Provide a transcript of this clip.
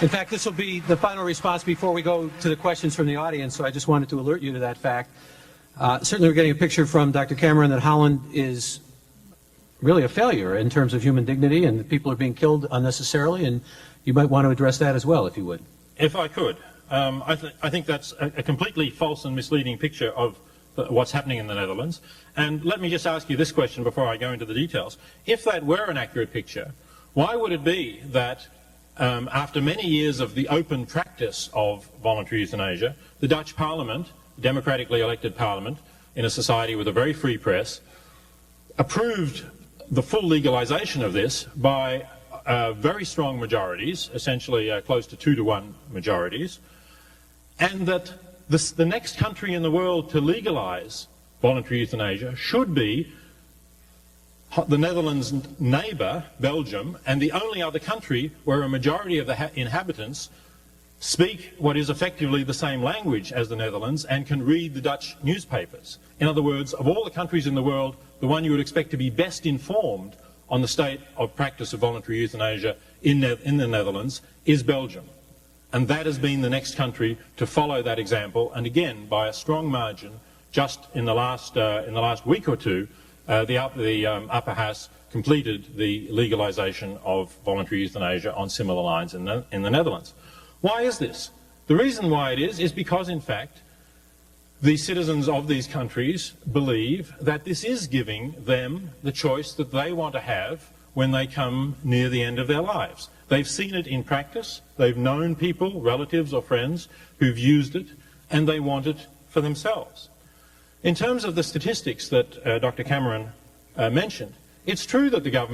In fact, this will be the final response before we go to the questions from the audience, so I just wanted to alert you to that fact. Certainly we're getting a picture from Dr. Cameron that Holland is really a failure in terms of human dignity, and people are being killed unnecessarily, and you might want to address that as well, if you would. If I could. I think that's a completely false and misleading picture of what's happening in the Netherlands. And let me just ask you this question before I go into the details. If that were an accurate picture, why would it be that after many years of the open practice of voluntary euthanasia, the Dutch Parliament, democratically elected Parliament, in a society with a very free press, approved the full legalization of this by very strong majorities, essentially close to 2-to-1 majorities, and that the next country in the world to legalize voluntary euthanasia should be the Netherlands' neighbour, Belgium, and the only other country where a majority of the inhabitants speak what is effectively the same language as the Netherlands and can read the Dutch newspapers. In other words, of all the countries in the world, the one you would expect to be best informed on the state of practice of voluntary euthanasia in the Netherlands is Belgium. And that has been the next country to follow that example, and again, by a strong margin, just in the last week or two, the upper house completed the legalisation of voluntary euthanasia on similar lines in the Netherlands. Why is this? The reason why it is because, in fact, the citizens of these countries believe that this is giving them the choice that they want to have when they come near the end of their lives. They've seen it in practice, they've known people, relatives or friends, who've used it, and they want it for themselves. In terms of the statistics that Dr. Cameron mentioned, it's true that the government